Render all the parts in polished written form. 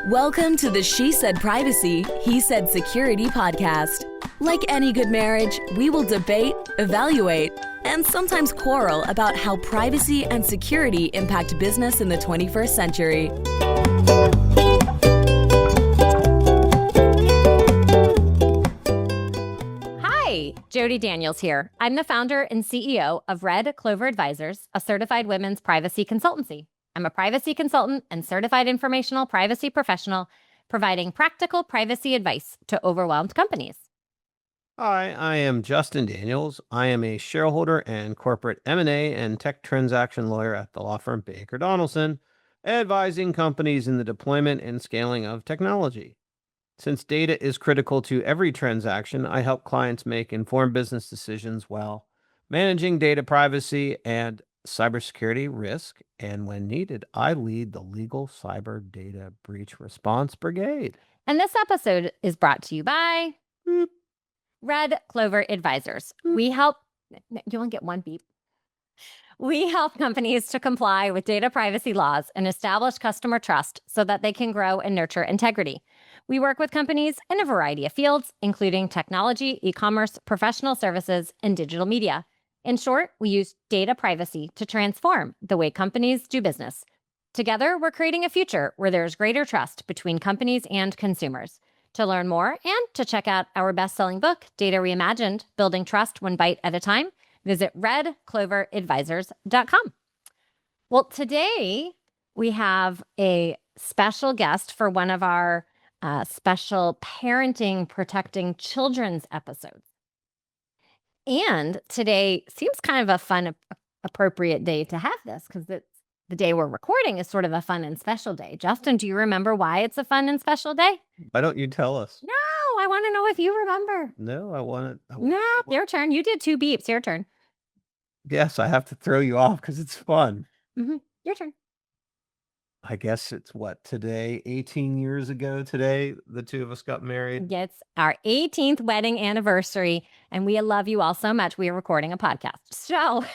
Welcome to the She Said Privacy, He Said Security podcast. Like any good marriage, we will debate, evaluate, and sometimes quarrel about how privacy and security impact business in the 21st century. Hi, Jody Daniels here. I'm the founder and CEO of Red Clover Advisors, a certified women's privacy consultancy. I'm a privacy consultant and certified informational privacy professional, providing practical privacy advice to overwhelmed companies. Hi, I am Justin Daniels. I am a shareholder and corporate M&A and tech transaction lawyer at the law firm Baker Donaldson, advising companies in the deployment and scaling of technology. Since data is critical to every transaction, I help clients make informed business decisions while managing data privacy and cybersecurity risk. And when needed, I lead the legal cyber data breach response brigade. And this episode is brought to you by Red Clover Advisors. We help, you want to get one beep? We help companies to comply with data privacy laws and establish customer trust so that they can grow and nurture integrity. We work with companies in a variety of fields, including technology, e-commerce, professional services, and digital media. In short, we use data privacy to transform the way companies do business. Together, we're creating a future where there's greater trust between companies and consumers. To learn more and to check out our best-selling book, Data Reimagined, Building Trust One Bite at a Time, visit redcloveradvisors.com. Well, today we have a special guest for one of our special parenting, protecting children's episodes. And today seems kind of a fun, appropriate day to have this because it's the day we're recording is sort of a fun and special day. Justin, do you remember why it's a fun and special day? Why don't you tell us? No, I want to know if you remember. No, I want to. No, your turn. You did 2 beeps. Your turn. Yes, I have to throw you off because it's fun. Your turn. I guess it's what, today, 18 years ago today, the two of us got married. It's our 18th wedding anniversary, and we love you all so much. We are recording a podcast. So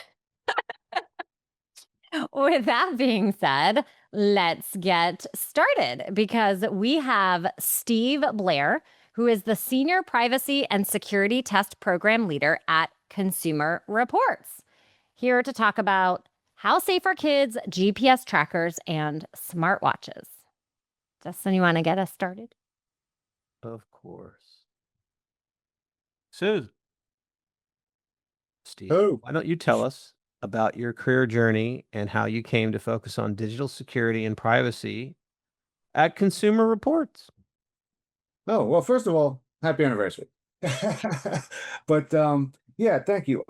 with that being said, let's get started because we have Steve Blair, who is the Senior Privacy and Security Test Program Leader at Consumer Reports, here to talk about how safe are kids, GPS trackers, and smartwatches. Justin, you want to get us started? Of course. So, Steve, why don't you tell us about your career journey and how you came to focus on digital security and privacy at Consumer Reports? Oh, well, first of all, happy anniversary. But yeah, thank you.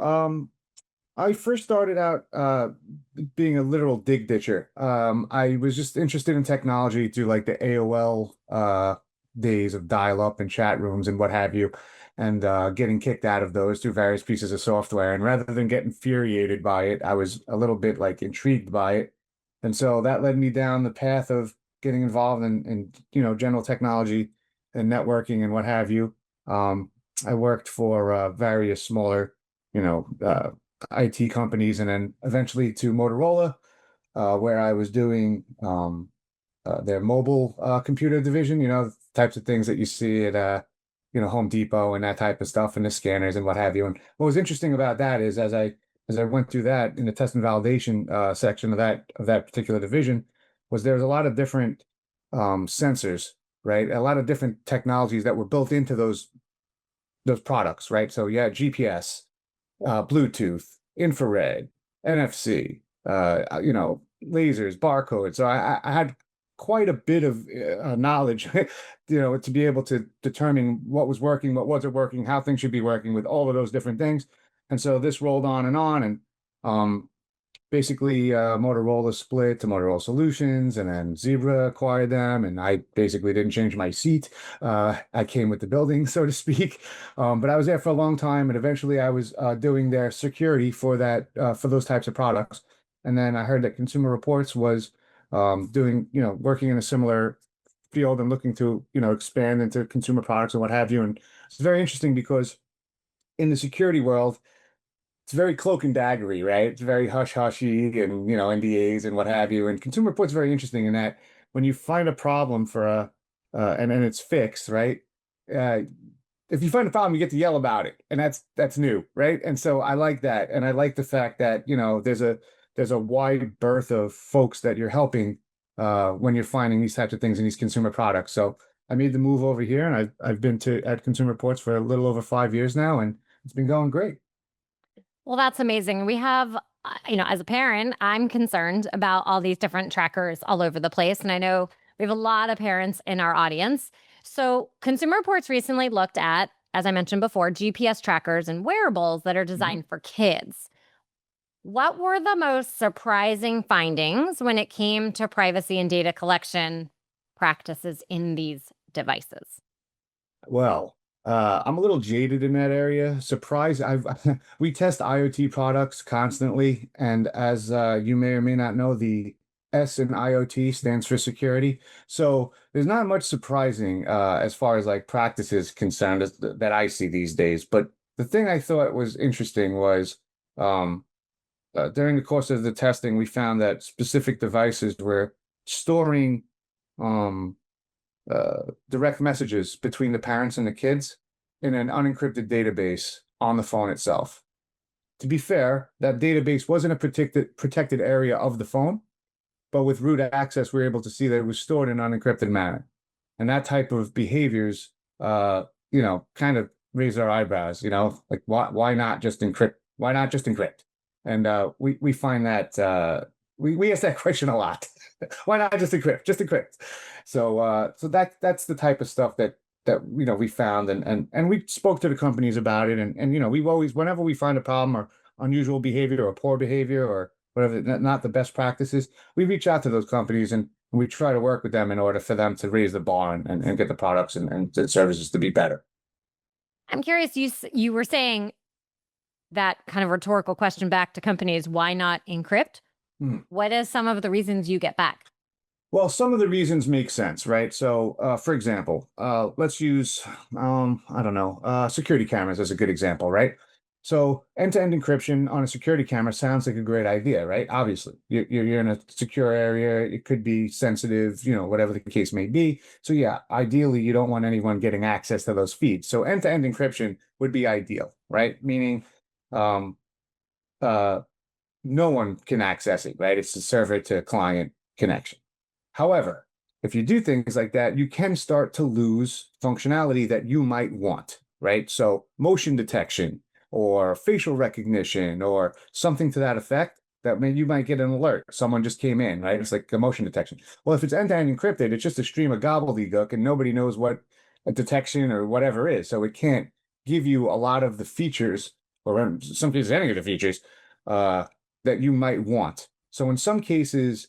I first started out being a literal dig ditcher. I was just interested in technology through like the AOL days of dial-up and chat rooms and what have you, and getting kicked out of those through various pieces of software. And rather than get infuriated by it, I was a little bit like intrigued by it. And so that led me down the path of getting involved in general technology and networking and what have you. I worked for various smaller, IT companies, and then eventually to Motorola, where I was doing their mobile computer division, types of things that you see at Home Depot and that type of stuff, and the scanners and what have you. And what was interesting about that is as I went through that in the test and validation section of that particular division, was there was a lot of different sensors, right? A lot of different technologies that were built into those products, right? So yeah, GPS, Bluetooth, infrared, NFC, lasers, barcodes. So I had quite a bit of knowledge, to be able to determine what was working, what wasn't working, how things should be working with all of those different things. And so this rolled on, and basically Motorola split to Motorola Solutions, and then Zebra acquired them, and I basically didn't change my seat. I came with the building, so to speak. But I was there for a long time, and eventually I was doing their security for those types of products. And then I heard that Consumer Reports was working in a similar field and looking to expand into consumer products and what have you. And it's very interesting because in the security world, it's very cloak and daggery, right? It's very hush-hushy and, NDAs and what have you. And Consumer Reports is very interesting in that when you find a problem for and then it's fixed, right? If you find a problem, you get to yell about it, and that's new, right? And so I like that, and I like the fact that there's a wide berth of folks that you're helping when you're finding these types of things in these consumer products. So I made the move over here, and I've been at Consumer Reports for a little over 5 years now, and it's been going great. Well, that's amazing. We have, as a parent, I'm concerned about all these different trackers all over the place. And I know we have a lot of parents in our audience. So, Consumer Reports recently looked at, as I mentioned before, GPS trackers and wearables that are designed for kids. What were the most surprising findings when it came to privacy and data collection practices in these devices? Well, I'm a little jaded in that area. Surprise! We test IoT products constantly, and as you may or may not know, the S in IoT stands for security. So there's not much surprising as far as like practices concerned that I see these days. But the thing I thought was interesting was during the course of the testing, we found that specific devices were storing um, direct messages between the parents and the kids in an unencrypted database on the phone itself. To be fair, that database wasn't a protected area of the phone, but with root access, we were able to see that it was stored in an unencrypted manner. And that type of behaviors, kind of raise our eyebrows. Like why not just encrypt? Why not just encrypt? And we find that we ask that question a lot. Why not just encrypt? Just encrypt. So that's the type of stuff that we found, and we spoke to the companies about it, and we've always, whenever we find a problem or unusual behavior or poor behavior or whatever, not the best practices, we reach out to those companies and we try to work with them in order for them to raise the bar and get the products and the services to be better. I'm curious, you were saying that kind of rhetorical question back to companies, why not encrypt? What are some of the reasons you get back? Well, some of the reasons make sense, right? So, for example, let's use, I don't know, security cameras as a good example, right? So end-to-end encryption on a security camera sounds like a great idea, right? Obviously, you're in a secure area. It could be sensitive, whatever the case may be. So yeah, ideally, you don't want anyone getting access to those feeds. So end-to-end encryption would be ideal, right? Meaning, no one can access it, right? It's a server to client connection. However, if you do things like that, you can start to lose functionality that you might want, right? So motion detection or facial recognition or something to that effect, that you might get an alert. Someone just came in, right? It's like a motion detection. Well, if it's end-to-end encrypted, it's just a stream of gobbledygook and nobody knows what a detection or whatever is. So it can't give you a lot of the features, or in some cases, any of the features that you might want. So in some cases,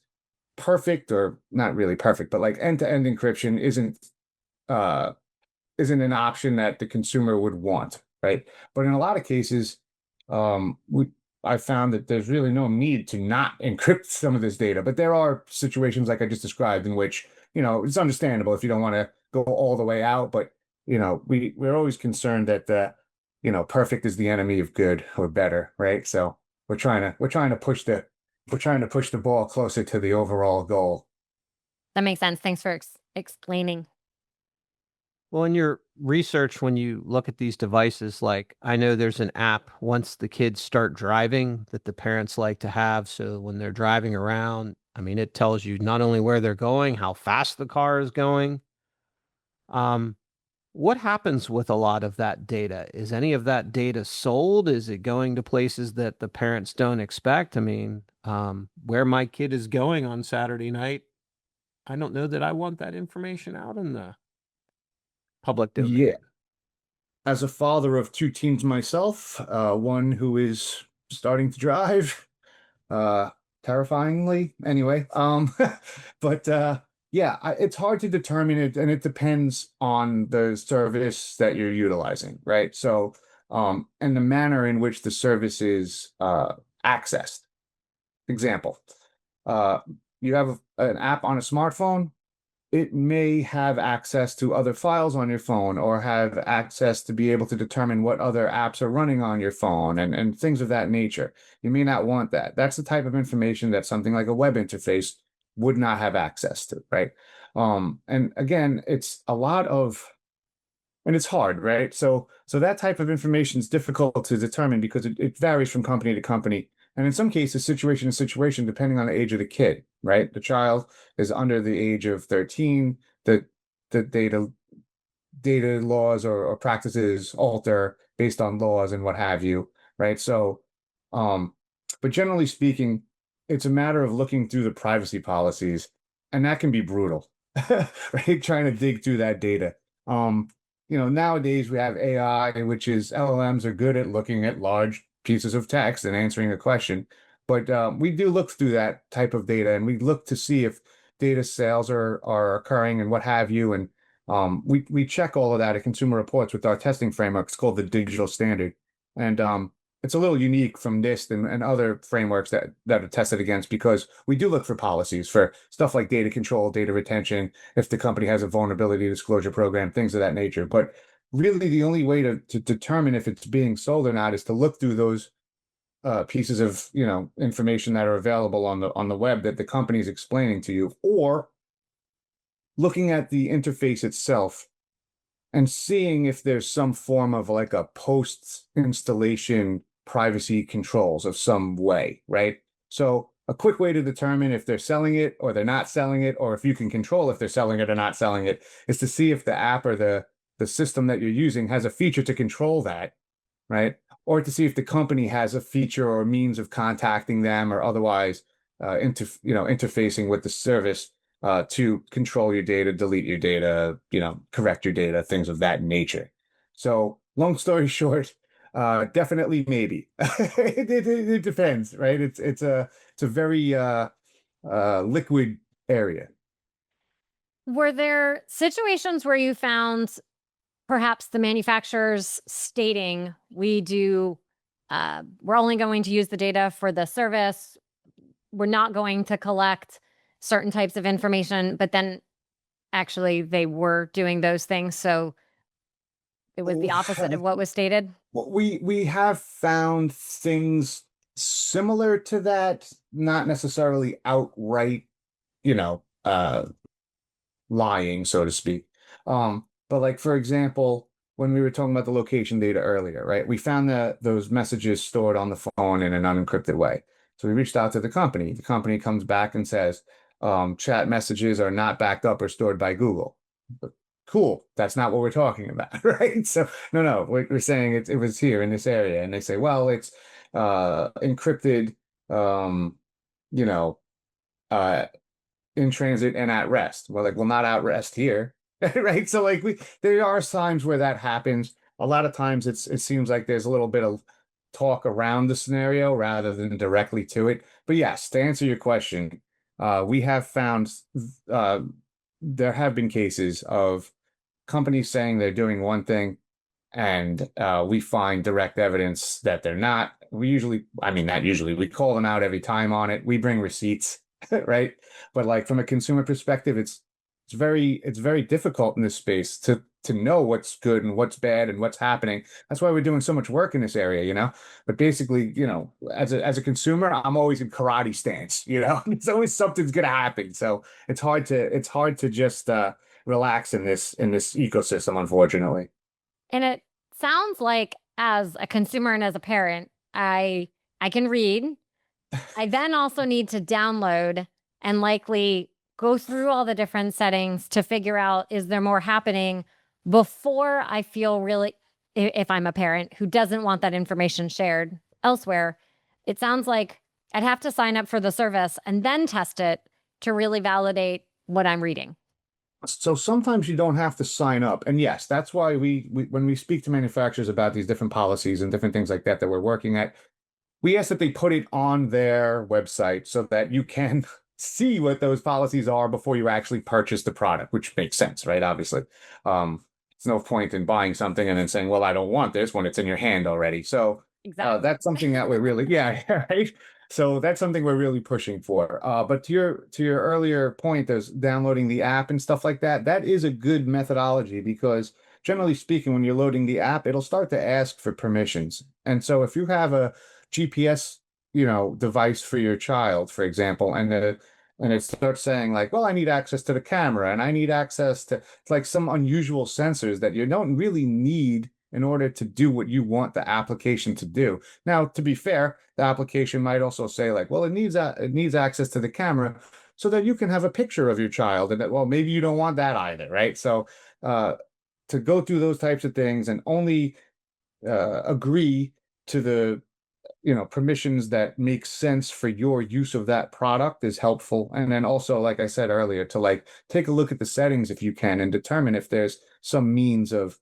perfect, or not really perfect, but like end-to-end encryption isn't an option that the consumer would want, right? But in a lot of cases, I found that there's really no need to not encrypt some of this data. But there are situations like I just described in which, it's understandable if you don't want to go all the way out, but we're always concerned that perfect is the enemy of good or better, right? So we're trying to push the ball closer to the overall goal. That makes sense. Thanks for explaining. Well, in your research, when you look at these devices, like I know there's an app once the kids start driving that the parents like to have. So when they're driving around, it tells you not only where they're going, how fast the car is going. What happens with a lot of that data? Is any of that data sold? Is it going to places that the parents don't expect? Where my kid is going on Saturday night, I don't know that I want that information out in the public domain. Yeah. As a father of two teens myself, one who is starting to drive, terrifyingly anyway. But yeah, it's hard to determine it, and it depends on the service that you're utilizing, right? So, and the manner in which the service is accessed. Example, you have an app on a smartphone, it may have access to other files on your phone or have access to be able to determine what other apps are running on your phone and things of that nature. You may not want that. That's the type of information that something like a web interface would not have access to, right? And again, it's a lot of, and it's hard, right? So that type of information is difficult to determine because it varies from company to company. And in some cases, situation to situation, depending on the age of the kid, right? The child is under the age of 13, the data laws or practices alter based on laws and what have you, right? So, but generally speaking, it's a matter of looking through the privacy policies, and that can be brutal, right? Trying to dig through that data. Nowadays we have AI, which is LLMs are good at looking at large pieces of text and answering a question, but we do look through that type of data, and we look to see if data sales are occurring and what have you, and we check all of that at Consumer Reports with our testing framework. It's called the Digital Standard, and it's a little unique from NIST and other frameworks that are tested against, because we do look for policies for stuff like data control, data retention, if the company has a vulnerability disclosure program, things of that nature. But really, the only way to determine if it's being sold or not is to look through those pieces of information that are available on the web that the company is explaining to you, or looking at the interface itself and seeing if there's some form of like a post-installation privacy controls of some way, right? So a quick way to determine if they're selling it or they're not selling it, or if you can control if they're selling it or not selling it, is to see if the app or the system that you're using has a feature to control that, right? Or to see if the company has a feature or means of contacting them or otherwise interfacing with the service to control your data, delete your data, correct your data, things of that nature. So long story short, definitely maybe. It depends, right? It's a very liquid area. Were there situations where you found perhaps the manufacturers stating we're only going to use the data for the service, we're not going to collect certain types of information, but then actually they were doing those things, so it was the opposite of what was stated? We have found things similar to that, not necessarily outright, lying, so to speak. But like, for example, when we were talking about the location data earlier, right? We found that those messages stored on the phone in an unencrypted way. So we reached out to the company. The company comes back and says, chat messages are not backed up or stored by Google. But cool, that's not what we're talking about, right? So no, we're saying it was here in this area, and they say, well, it's encrypted, in transit and at rest. We're like, well, not at rest here, right? So like there are times where that happens. A lot of times it seems like there's a little bit of talk around the scenario rather than directly to it. But yes, to answer your question, we have found there have been cases of companies saying they're doing one thing, and we find direct evidence that they're not. We call them out every time on it. We bring receipts, right? But like from a consumer perspective, it's very difficult in this space to know what's good and what's bad and what's happening. That's why we're doing so much work in this area, But basically, as a consumer, I'm always in karate stance, It's always something's gonna happen. So it's hard to just relax in this ecosystem, unfortunately. And it sounds like, as a consumer and as a parent, I can read. I then also need to download and likely go through all the different settings to figure out, is there more happening before I feel really, if I'm a parent who doesn't want that information shared elsewhere. It sounds like I'd have to sign up for the service and then test it to really validate what I'm reading. So sometimes you don't have to sign up. And yes, that's why we when we speak to manufacturers about these different policies and different things like that we're working at, we ask that they put it on their website so that you can see what those policies are before you actually purchase the product, which makes sense, right? Obviously. It's no point in buying something and then saying, well, I don't want this when it's in your hand already. So Exactly. that's something that we're really, right? So that's something we're really pushing for. But to your earlier point, there's downloading the app and stuff like that. That is a good methodology because generally speaking, when you're loading the app, it'll start to ask for permissions. And so if you have a GPS, device for your child, for example, and and it starts saying like, well, I need access to the camera and I need access to like some unusual sensors that you don't really need in order to do what you want the application to do. Now, to be fair, the application might also say like, well, it needs access to the camera so that you can have a picture of your child, and that, well, maybe you don't want that either, right? So to go through those types of things and only agree to the permissions that make sense for your use of that product is helpful. And then also, like I said earlier, to like take a look at the settings if you can and determine if there's some means of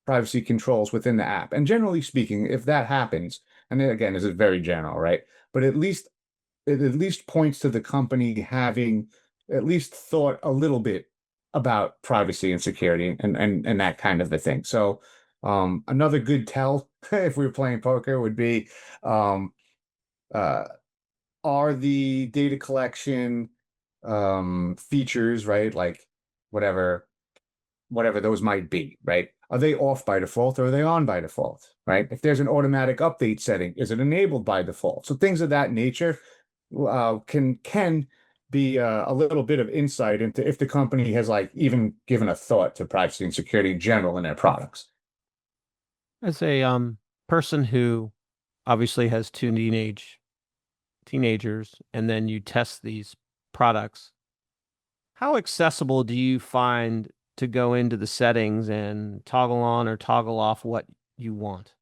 privacy controls within the app. And generally speaking, if that happens, and then again, this is very general, right? But it at least points to the company having at least thought a little bit about privacy and security and that kind of a thing. So another good tell if we were playing poker would be are the data collection features, right? Like whatever those might be, right? Are they off by default or are they on by default, right? If there's an automatic update setting, is it enabled by default? So things of that nature can be a little bit of insight into if the company has like even given a thought to privacy and security in general in their products. As a person who obviously has two teenagers, and then you test these products, how accessible do you find to go into the settings and toggle on or toggle off what you want?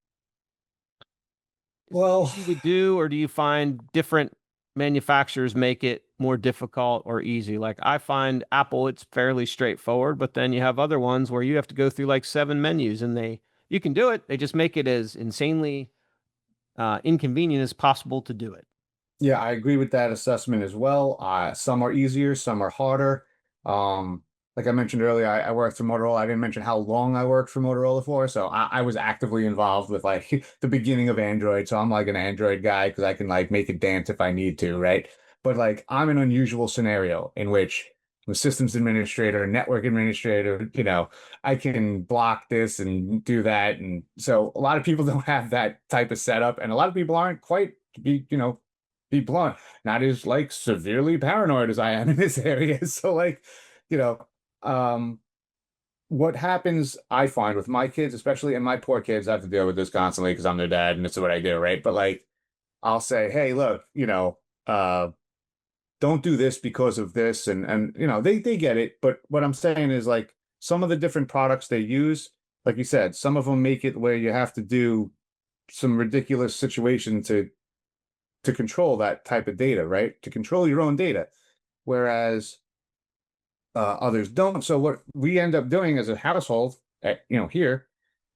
Well, You would do, or do you find different manufacturers make it more difficult or easy? Like I find Apple, it's fairly straightforward, but then you have other ones where you have to go through like 7 menus, and you can do it. They just make it as insanely inconvenient as possible to do it. yeah, I agree with that assessment as well. Some are easier, some are harder. Like I mentioned earlier, I worked for Motorola. I didn't mention how long I worked for Motorola for, so I was actively involved with like the beginning of Android. So I'm like an Android guy because I can like make it dance if I need to, right? But like I'm an unusual scenario in which I'm a systems administrator, network administrator, I can block this and do that. And so a lot of people don't have that type of setup, and a lot of people aren't quite be blunt, not as like severely paranoid as I am in this area. So like, you know, um, what happens, I find with my kids, especially, and my poor kids have to deal with this constantly because I'm their dad and this is what I do, right? But like, I'll say, hey, look, don't do this because of this, and they get it. But what I'm saying is like some of the different products they use, like you said, some of them make it where you have to do some ridiculous situation to control that type of data, right? To control your own data, whereas others don't. So what we end up doing as a household, here,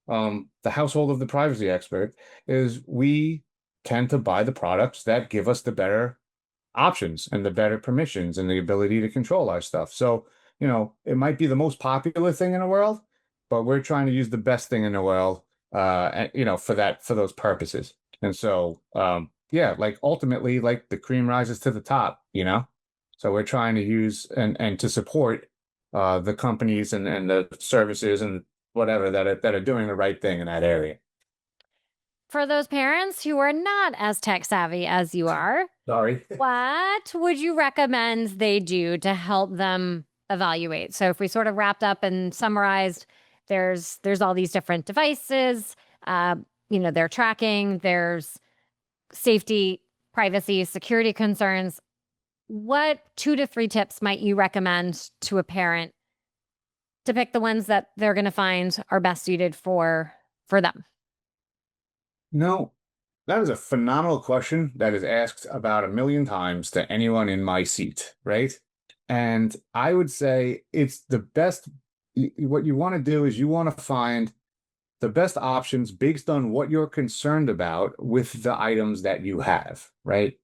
the household of the privacy expert, is we tend to buy the products that give us the better options and the better permissions and the ability to control our stuff. So, it might be the most popular thing in the world, but we're trying to use the best thing in the world, for those purposes. And so, yeah, like ultimately, like the cream rises to the top. So we're trying to use and to support the companies and the services and whatever that are doing the right thing in that area. For those parents who are not as tech savvy as you are, Sorry. what would you recommend they do to help them evaluate? So if we sort of wrapped up and summarized, there's all these different devices, they're tracking, there's safety, privacy, security concerns. What 2 to 3 tips might you recommend to a parent to pick the ones that they're going to find are best suited for them? No, that is a phenomenal question that is asked about 1,000,000 times to anyone in my seat, right? And I would say it's the best. What you want to do is you want to find the best options based on what you're concerned about with the items that you have, right?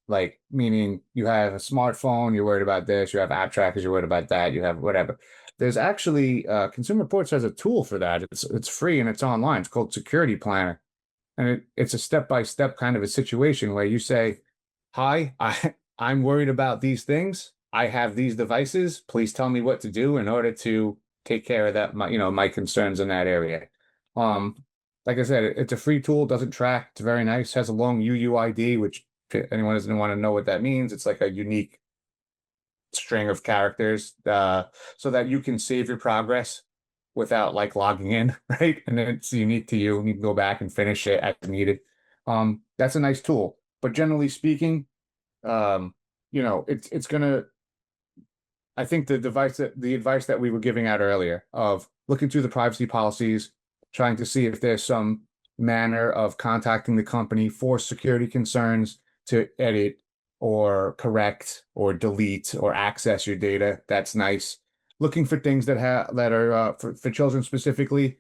Like, meaning you have a smartphone, you're worried about this, you have app trackers, you're worried about that, you have whatever. There's actually, Consumer Reports has a tool for that. It's free and it's online. It's called Security Planner. And it's a step-by-step kind of a situation where you say, hi, I'm worried about these things. I have these devices. Please tell me what to do in order to take care of that, my concerns in that area. Like I said, it's a free tool, doesn't track. It's very nice, has a long UUID, which if anyone doesn't want to know what that means, it's like a unique string of characters, so that you can save your progress without like logging in, right? And then it's unique to you, and you can go back and finish it as needed. That's a nice tool, but generally speaking, it's gonna. I think the advice that we were giving out earlier of looking through the privacy policies, trying to see if there's some manner of contacting the company for security concerns to edit or correct or delete or access your data. That's nice. Looking for things that are for children specifically.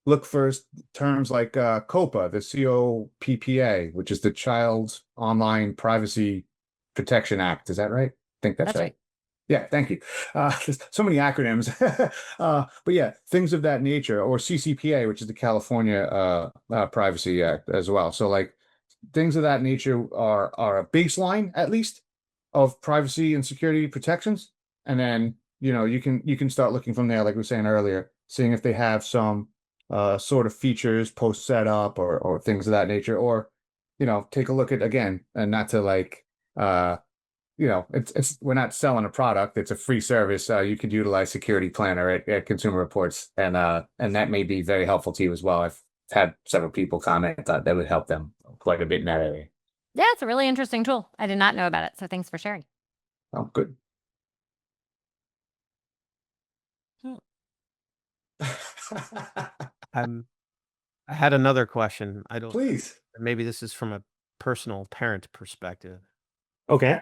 Look for terms like COPPA, the COPPA, which is the Child Online Privacy Protection Act. Is that right? I think that's right. Yeah, thank you. There's so many acronyms. But yeah, things of that nature, or CCPA, which is the California Privacy Act as well. So like things of that nature are a baseline, at least, of privacy and security protections. And then, you can start looking from there, like we were saying earlier, seeing if they have some sort of features post setup or things of that nature, or take a look at, again, and not to like it's we're not selling a product, it's a free service. You could utilize Security Planner at Consumer Reports, and that may be very helpful to you as well. I've had several people comment that would help them quite a bit in that area. Yeah, it's a really interesting tool. I did not know about it, so thanks for sharing. Oh, good. I had another question. Please. Maybe this is from a personal parent perspective. Okay.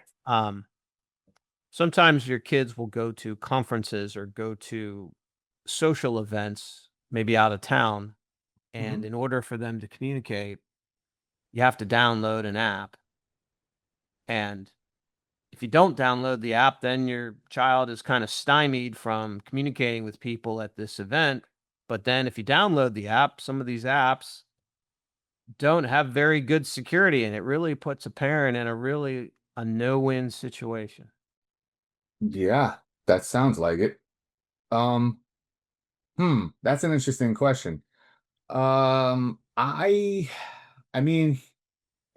Sometimes your kids will go to conferences or go to social events, maybe out of town, and in order for them to communicate, you have to download an app. And if you don't download the app, then your child is kind of stymied from communicating with people at this event. But then if you download the app, some of these apps don't have very good security, and it really puts a parent in a no-win situation. Yeah, that sounds like it. That's an interesting question. I mean,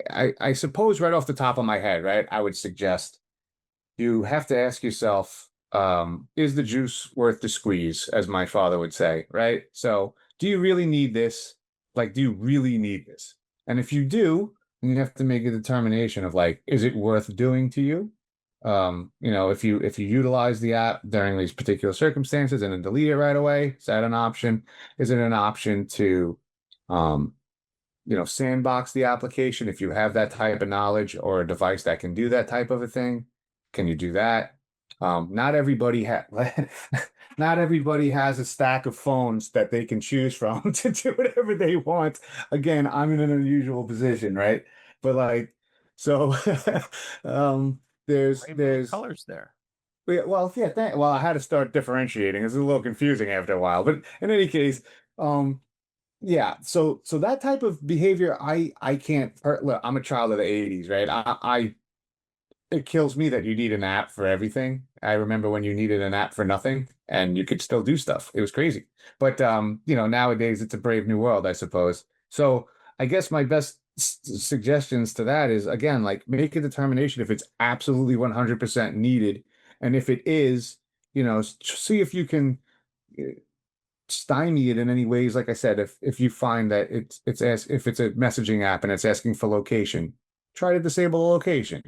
I suppose right off the top of my head, right, I would suggest you have to ask yourself, is the juice worth the squeeze, as my father would say, right? So, do you really need this? Like, do you really need this? And if you do, then you have to make a determination of like, is it worth doing to you? If you utilize the app during these particular circumstances and then delete it right away, is that an option? Is it an option to sandbox the application if you have that type of knowledge or a device that can do that type of a thing? Can you do that? Not everybody has a stack of phones that they can choose from to do whatever they want. Again, I'm in an unusual position, right? But like, so there's colors there. Well, yeah, well, I had to start differentiating. It's a little confusing after a while, but in any case, yeah. So that type of behavior, I can't. Look, I'm a child of the '80s, right? It kills me that you need an app for everything. I remember when you needed an app for nothing and you could still do stuff. It was crazy. But nowadays it's a brave new world, I suppose. So I guess my best suggestions to that is, again, like, make a determination if it's absolutely 100% needed. And if it is, see if you can stymie it in any ways. Like I said, if you find that if it's a messaging app and it's asking for location, try to disable the location.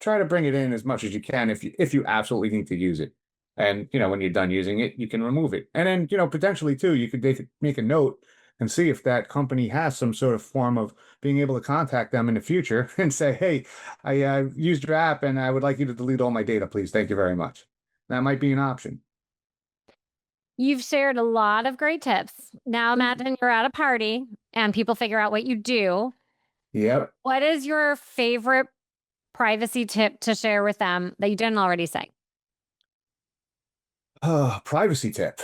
Try to bring it in as much as you can if you absolutely need to use it. And when you're done using it, you can remove it. And then potentially too, you could make a note and see if that company has some sort of form of being able to contact them in the future and say, hey, I used your app and I would like you to delete all my data, please. Thank you very much. That might be an option. You've shared a lot of great tips. Now imagine you're at a party and people figure out what you do. Yep. What is your favorite privacy tip to share with them that you didn't already say? Privacy tip.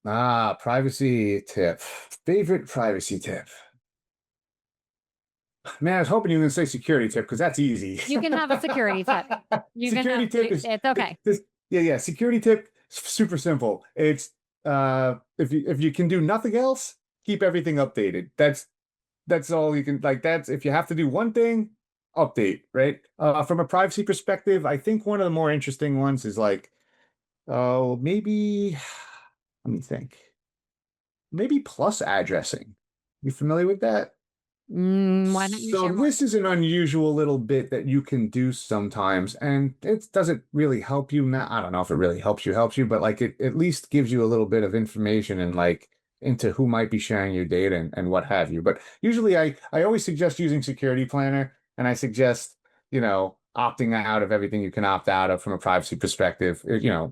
Privacy tip. Favorite privacy tip. Man, I was hoping you were going to say security tip because that's easy. You can have a security tip. It's okay. Security tip, super simple. It's if you can do nothing else, keep everything updated. That's all you can, like, that's if you have to do one thing, update, right? From a privacy perspective, I think one of the more interesting ones is like, oh, maybe, let me think, maybe plus addressing. You familiar with that? Why don't you So share more? this is an unusual little bit that you can do sometimes, and it doesn't really help you. Now, I don't know if it really helps you, but like it at least gives you a little bit of information and like into who might be sharing your data and what have you. But usually I always suggest using Security Planner, and I suggest, opting out of everything you can opt out of from a privacy perspective,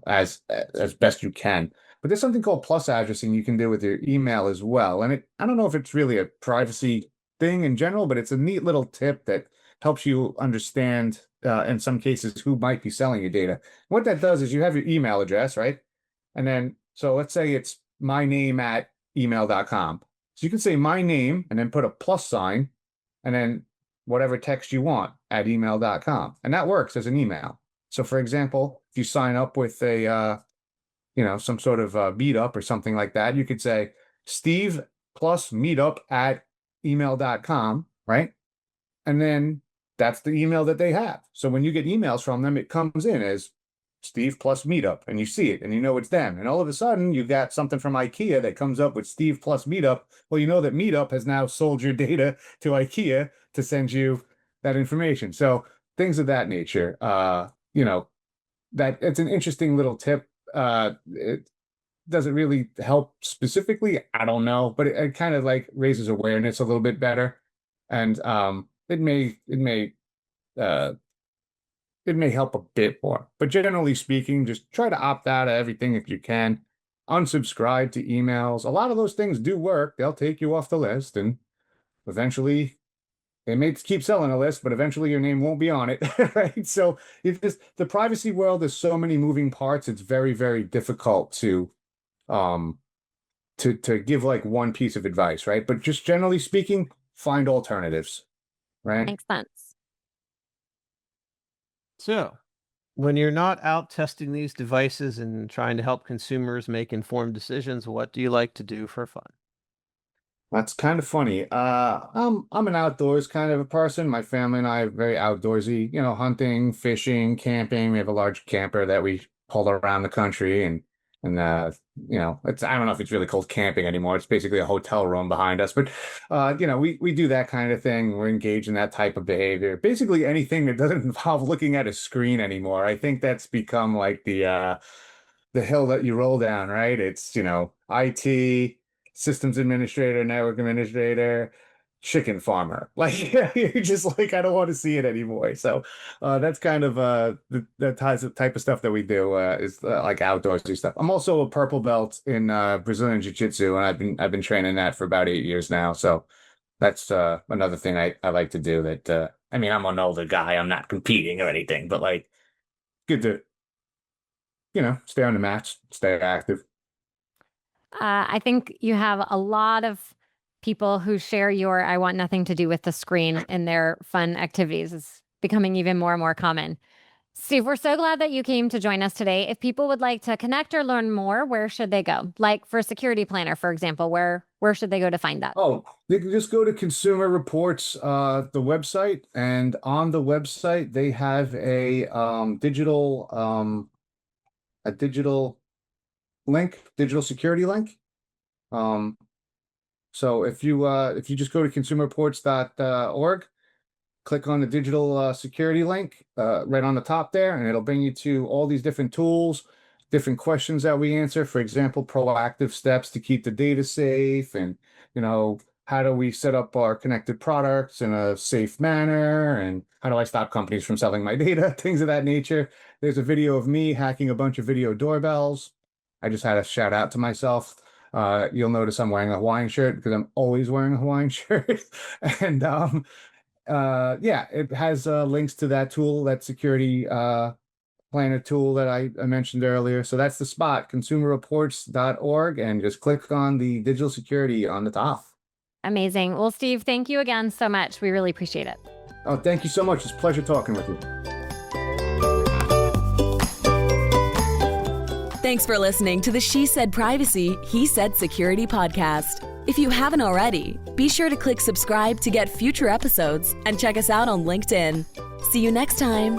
as best you can. But there's something called plus addressing you can do with your email as well. And I don't know if it's really a privacy thing in general, but it's a neat little tip that helps you understand, in some cases, who might be selling your data. What that does is you have your email address, right? And then, so let's say it's my name at email.com. So you can say my name and then put a plus sign and then whatever text you want at email.com. And that works as an email. So for example, if you sign up with a, some sort of meetup or something like that, you could say Steve plus meetup at email.com, right? And then that's the email that they have. So when you get emails from them, it comes in as Steve plus meetup, and you see it and you know it's them. And all of a sudden you got something from IKEA that comes up with Steve plus meetup. Well, you know that meetup has now sold your data to IKEA to send you that information. So things of that nature, that it's an interesting little tip. It doesn't really help specifically, I don't know, but it kind of like raises awareness a little bit better. And it may help a bit more, but generally speaking, just try to opt out of everything if you can. Unsubscribe to emails. A lot of those things do work. They'll take you off the list, and eventually they may keep selling a list, but eventually your name won't be on it, right? So it's just, the privacy world is so many moving parts. It's very, very difficult to give like one piece of advice, right? But just generally speaking, find alternatives, right? Makes sense. So, when you're not out testing these devices and trying to help consumers make informed decisions, what do you like to do for fun? That's kind of funny. I'm an outdoors kind of a person. My family and I are very outdoorsy, hunting, fishing, camping. We have a large camper that we haul around the country, and it's, I don't know if it's really called camping anymore. It's basically a hotel room behind us, but we do that kind of thing. We're engaged in that type of behavior. Basically anything that doesn't involve looking at a screen anymore. I think that's become like the hill that you roll down, right? It's, IT, systems administrator, network administrator, chicken farmer. Like you're just like, I don't want to see it anymore. So that's kind of the type of stuff that we do, is like outdoorsy stuff. I'm also a purple belt in Brazilian Jiu-Jitsu, and I've been training that for about 8 years now. So that's another thing I like to do. That I'm an older guy. I'm not competing or anything, but like good to stay on the mats, stay active. I think you have a lot of people who share your I want nothing to do with the screen in their fun activities. It's becoming even more and more common. Steve, we're so glad that you came to join us today. If people would like to connect or learn more, where should they go? Like for Security Planner, for example, where should they go to find that? Oh, they can just go to Consumer Reports, the website, and on the website they have a digital link, digital security link. So if you just go to consumerreports.org, click on the digital security link right on the top there, and it'll bring you to all these different tools, different questions that we answer. For example, proactive steps to keep the data safe, and how do we set up our connected products in a safe manner, and how do I stop companies from selling my data, things of that nature. There's a video of me hacking a bunch of video doorbells. I just had a shout out to myself. You'll notice I'm wearing a Hawaiian shirt because I'm always wearing a Hawaiian shirt. And it has links to that tool, that security planner tool that I mentioned earlier. So that's the spot, consumerreports.org, and just click on the digital security on the top. Amazing. Well, Steve, thank you again so much. We really appreciate it. Oh, thank you so much. It's a pleasure talking with you. Thanks for listening to the She Said Privacy, He Said Security podcast. If you haven't already, be sure to click subscribe to get future episodes and check us out on LinkedIn. See you next time.